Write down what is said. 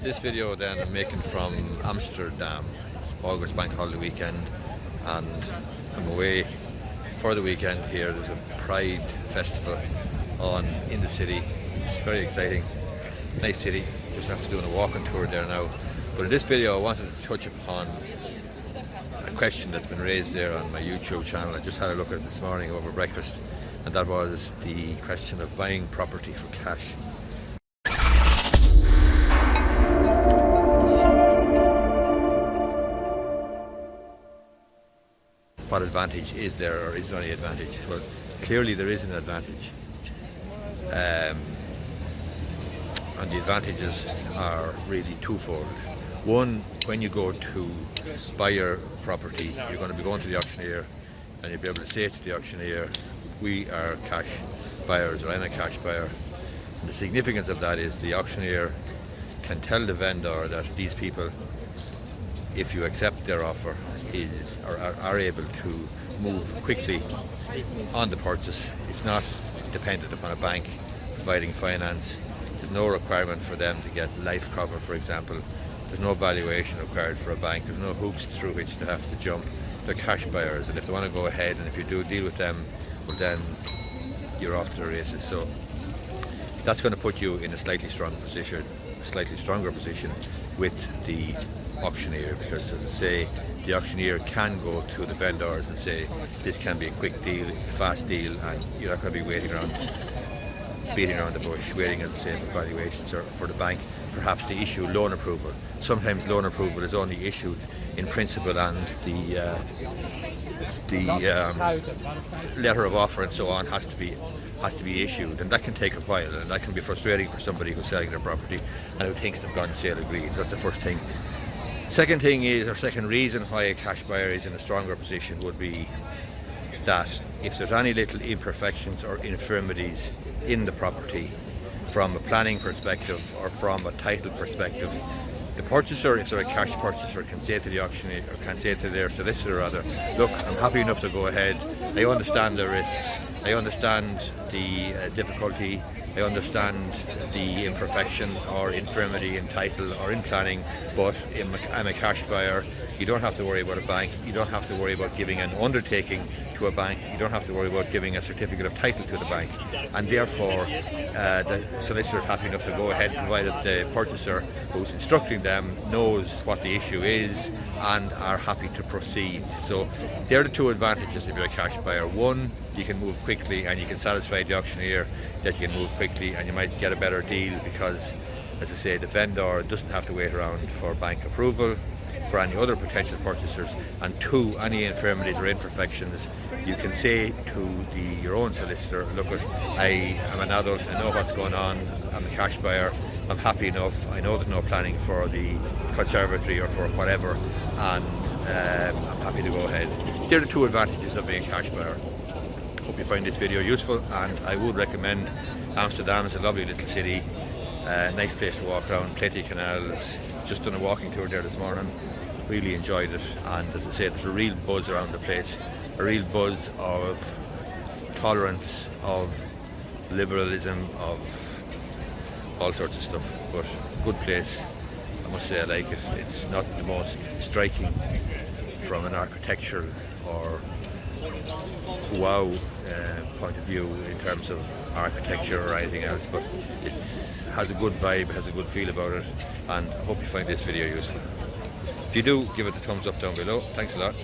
This video then I'm making from Amsterdam. It's August bank holiday weekend and I'm away for the weekend here. There's a Pride festival on in the city. It's very exciting. Nice city. Just after doing a walking tour there now. But in this video I wanted to touch upon a question that's been raised there on my YouTube channel. I just had a look at it this morning over breakfast, and that was the question of buying property for cash. What advantage is there, or is there any advantage? Well, clearly there is an advantage, and the advantages are really twofold. One, when you go to buy your property, you're going to be going to the auctioneer, and you'll be able to say to the auctioneer, we are cash buyers, or I'm a cash buyer. And the significance of that is the auctioneer can tell the vendor that these people, if you accept their offer, are able to move quickly on the purchase. It's not dependent upon a bank providing finance. There's no requirement for them to get life cover, for example. There's no valuation required for a bank. There's no hoops through which they have to jump. They're cash buyers, and if they want to go ahead, and if you do deal with them, well, then you're off to the races. So that's going to put you in a slightly stronger position with the auctioneer, because, as I say, the auctioneer can go to the vendors and say this can be a quick deal, a fast deal, and you're not going to be beating around the bush, waiting, as I say, for valuations or for the bank perhaps to issue loan approval. Sometimes loan approval is only issued in principle, and the letter of offer and so on has to be issued, and that can take a while, and that can be frustrating for somebody who's selling their property and who thinks they've gotten sale agreed. That's the first thing. Second thing is, or second reason why a cash buyer is in a stronger position would be that if there's any little imperfections or infirmities in the property from a planning perspective or from a title perspective, the purchaser, if they're a cash purchaser, can say to the auctioneer, or can say to their solicitor rather, look, I'm happy enough to go ahead. I understand the risks, I understand the difficulty, I understand the imperfection or infirmity in title or in planning, but I'm a cash buyer. You don't have to worry about a bank. You don't have to worry about giving an undertaking to a bank. You don't have to worry about giving a certificate of title to the bank. And therefore, the solicitor is happy enough to go ahead, provided the purchaser who's instructing them knows what the issue is and are happy to proceed. So they're the two advantages if you're a cash buyer. One, you can move quickly and you can satisfy the auctioneer that you can move quickly, and you might get a better deal because, as I say, the vendor doesn't have to wait around for bank approval for any other potential purchasers. And two, any infirmities or imperfections, you can say to your own solicitor, look, I am an adult, I know what's going on, I'm a cash buyer, I'm happy enough, I know there's no planning for the conservatory or for whatever, and I'm happy to go ahead. They're the two advantages of being a cash buyer. Hope you find this video useful, and I would recommend Amsterdam. Is a lovely little city, nice place to walk around, plenty of canals. Just done a walking tour there this morning, really enjoyed it, and as I say, there's a real buzz around the place, a real buzz of tolerance, of liberalism, of all sorts of stuff. But good place, I must say. I like it. It's not the most striking from an architectural or wow point of view in terms of architecture or anything else, but it has a good vibe, has a good feel about it, and I hope you find this video useful. If you do, give it a thumbs up down below. Thanks a lot.